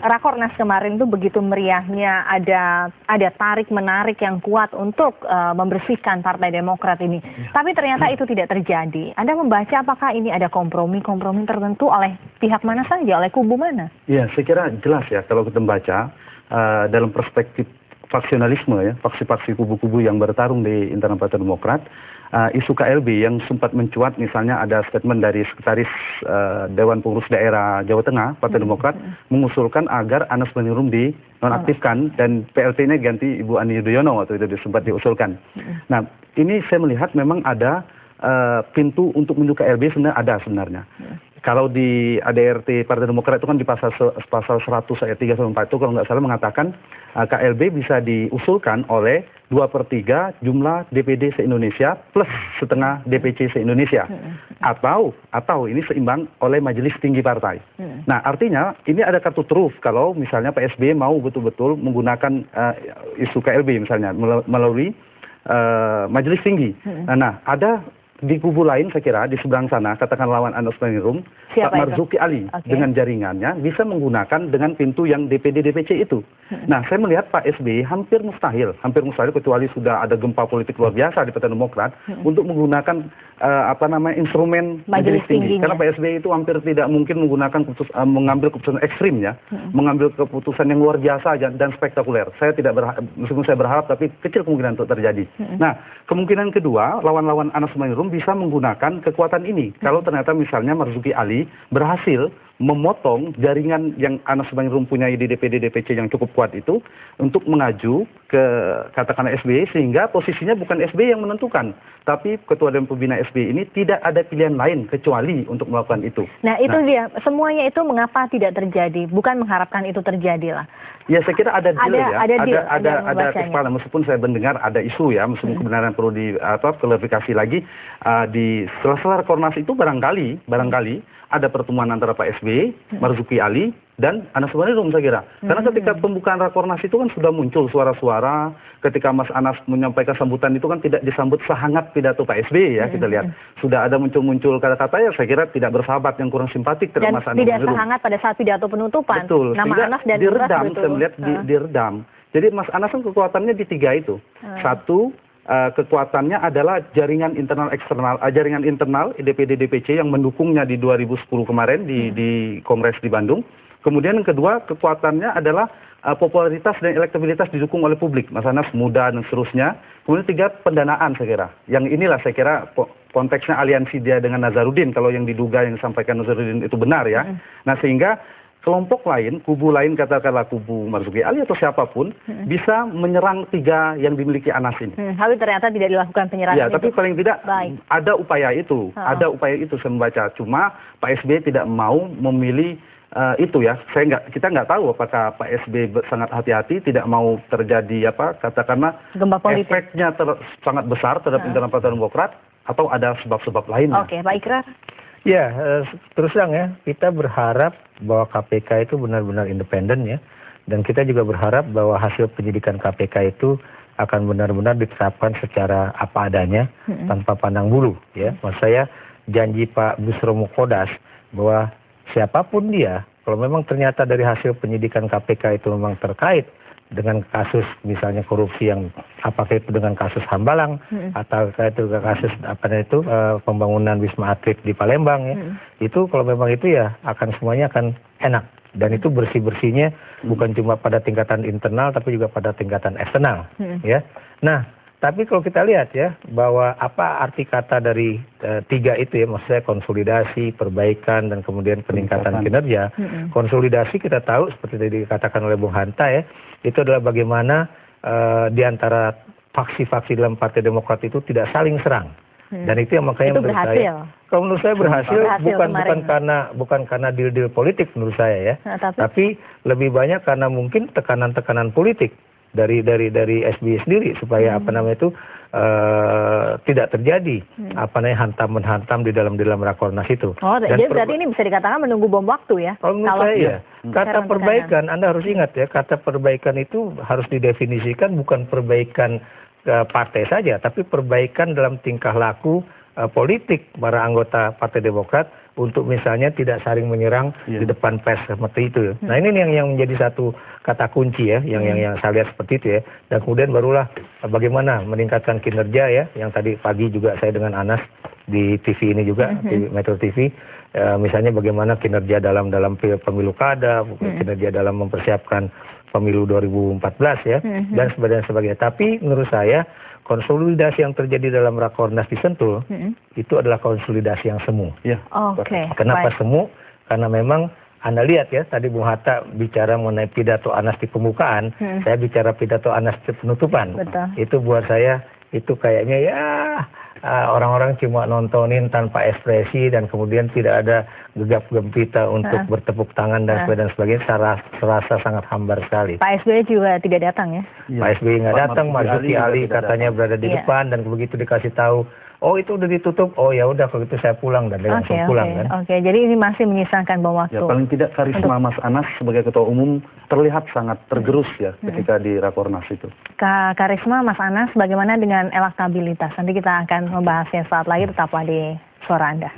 Rakornas kemarin tuh begitu meriahnya, ada tarik menarik yang kuat untuk membersihkan Partai Demokrat ini. Tapi ternyata itu tidak terjadi. Anda membaca apakah ini ada kompromi tertentu oleh pihak mana saja, oleh kubu mana? Iya, saya kira jelas ya kalau kita membaca dalam perspektif faksionalisme ya, faksi-faksi kubu-kubu yang bertarung di internal Partai Demokrat, isu KLB yang sempat mencuat, misalnya ada statement dari Sekretaris Dewan Pengurus Daerah Jawa Tengah Partai Demokrat mengusulkan agar Anas Baningrum dinonaktifkan dan PLT-nya ganti Ibu Ani Yudhoyono waktu itu sempat diusulkan. Nah, ini saya melihat memang ada pintu untuk menuju KLB sebenarnya. Kalau di ADRT Partai Demokrat itu kan di pasal 100 ayat 3 sampai 4 itu kalau nggak salah mengatakan KLB bisa diusulkan oleh 2/3 jumlah DPD se-Indonesia plus setengah DPC se-Indonesia. Atau ini seimbang oleh Majelis Tinggi Partai. Nah, artinya ini ada kartu truf kalau misalnya Pak SBY mau betul-betul menggunakan isu KLB misalnya melalui Majelis Tinggi. Nah, ada di kubu lain saya kira di seberang sana katakan lawan Anas Baningrum, Pak Marzuki Ali dengan jaringannya bisa menggunakan dengan pintu yang DPD DPC itu. Nah, saya melihat Pak SBY hampir mustahil kecuali sudah ada gempa politik luar biasa di Partai Demokrat untuk menggunakan instrumen Majelis Tinggi. Karena Pak SBY itu hampir tidak mungkin menggunakan mengambil keputusan ekstrim ya, mengambil keputusan yang luar biasa dan spektakuler. Saya tidak meskipun saya berharap tapi kecil kemungkinan untuk terjadi. Nah, kemungkinan kedua lawan-lawan Anas Baningrum bisa menggunakan kekuatan ini. Kalau ternyata misalnya Marzuki Ali berhasil memotong jaringan yang Anas Baningrum punya di DPD DPC yang cukup kuat itu untuk mengaju ke katakanlah SBY sehingga posisinya bukan SBY yang menentukan, tapi Ketua Dewan Pembina SBY ini tidak ada pilihan lain kecuali untuk melakukan itu. Nah, itu dia. Semuanya itu mengapa tidak terjadi? Bukan mengharapkan itu terjadi lah. Ya, saya kira ada deal ada kesepakatan. Meskipun saya mendengar ada isu ya, meskipun kebenaran perlu klarifikasi lagi di setelah Rakornas itu barangkali ada pertemuan antara Pak SBY, Marzuki Ali, dan Anas Baningrum saya kira. Karena ketika pembukaan Rakornas itu kan sudah muncul suara-suara ketika Mas Anas menyampaikan sambutan itu kan tidak disambut sehangat pidato Pak SBY ya, kita lihat. Sudah ada muncul kata-kata ya saya kira tidak bersahabat yang kurang simpatik terhadap Mas Anas Baningrum. Dan tidak sehangat pada saat pidato penutupan. Betul, nama Anas dan diredam, saya melihat diredam. Jadi Mas Anas kan kekuatannya di 3 itu. Satu, kekuatannya adalah jaringan internal DPD DPC yang mendukungnya di 2010 kemarin di Kongres di Bandung. Kemudian yang kedua kekuatannya adalah popularitas dan elektabilitas didukung oleh publik. Mas Anas muda dan seterusnya. Kemudian 3 pendanaan saya kira. Yang inilah saya kira konteksnya aliansi dia dengan Nazarudin kalau yang diduga yang disampaikan Nazarudin itu benar ya. Nah, sehingga kelompok lain, kubu lain katakanlah kubu Marzuki Ali atau siapapun bisa menyerang 3 yang dimiliki Anas ini. Tapi ternyata tidak dilakukan penyerangan. Ya, tapi paling tidak ada upaya itu, saya membaca. Cuma Pak SBY tidak mau memilih itu ya. Kita nggak tahu apakah Pak SBY sangat hati-hati, tidak mau terjadi katakanlah efeknya sangat besar terhadap internal Partai Demokrat atau ada sebab-sebab lainnya. Oke, Pak Ikrar. Ya, terus terang ya, kita berharap bahwa KPK itu benar-benar independen ya. Dan kita juga berharap bahwa hasil penyidikan KPK itu akan benar-benar diterapkan secara apa adanya, tanpa pandang bulu ya. Maksud saya, janji Pak Bushro Mukhodas bahwa siapapun dia, kalau memang ternyata dari hasil penyidikan KPK itu memang terkait dengan kasus misalnya korupsi yang apakah itu dengan kasus Hambalang atau itu kasus pembangunan Wisma Atlet di Palembang ya, itu kalau memang itu ya semuanya akan enak dan itu bersih-bersihnya bukan cuma pada tingkatan internal tapi juga pada tingkatan eksternal ya. Nah, tapi kalau kita lihat ya bahwa apa arti kata dari 3 itu ya, maksudnya konsolidasi, perbaikan dan kemudian peningkatan kinerja. Konsolidasi kita tahu seperti tadi dikatakan oleh Bung Hanta ya, itu adalah bagaimana di antara faksi-faksi dalam Partai Demokrat itu tidak saling serang. Dan itu yang makanya itu menurut saya berhasil bukan karena deal-deal politik menurut saya ya, tapi lebih banyak karena mungkin tekanan-tekanan politik dari SBY sendiri supaya tidak terjadi hantam-menhantam di dalam Rakornas itu. Oh, jadi berarti ini bisa dikatakan menunggu bom waktu ya? Kalau menurut saya ya, kata perbaikan Anda harus ingat ya, kata perbaikan itu harus didefinisikan bukan perbaikan partai saja, tapi perbaikan dalam tingkah laku politik para anggota Partai Demokrat untuk misalnya tidak saling menyerang di depan pers seperti itu. Nah ini yang menjadi satu kata kunci ya, yang saya lihat seperti itu ya. Dan kemudian barulah bagaimana meningkatkan kinerja ya, yang tadi pagi juga saya dengan Anas di TV ini juga, di Metro TV, misalnya bagaimana kinerja dalam pemilu kada, kinerja dalam mempersiapkan pemilu 2014 ya, dan sebagainya. Tapi menurut saya konsolidasi yang terjadi dalam Rakornas di Sentul itu adalah konsolidasi yang semu. Kenapa semu? Karena memang Anda lihat ya, tadi Bung Hatta bicara mengenai pidato Anas di pembukaan, saya bicara pidato Anas di penutupan. Itu buat saya itu kayaknya ya orang-orang cuma nontonin tanpa ekspresi dan kemudian tidak ada gegap gempita untuk bertepuk tangan dan sebagainya. Serasa sangat hambar sekali. Pak SBY juga tidak datang ya? Pak SBY nggak datang, Marzuki Ali katanya berada di depan dan begitu dikasih tahu, oh itu udah ditutup, oh ya udah kalau gitu saya pulang dan dia langsung pulang kan. Jadi ini masih menyisakan bom waktu. Ya paling tidak karisma Mas Anas sebagai ketua umum terlihat sangat tergerus ya ketika di Rakornas itu. Karisma Mas Anas, bagaimana dengan elektabilitas? Nanti kita akan membahasnya saat lagi, tetaplah di Suara Anda.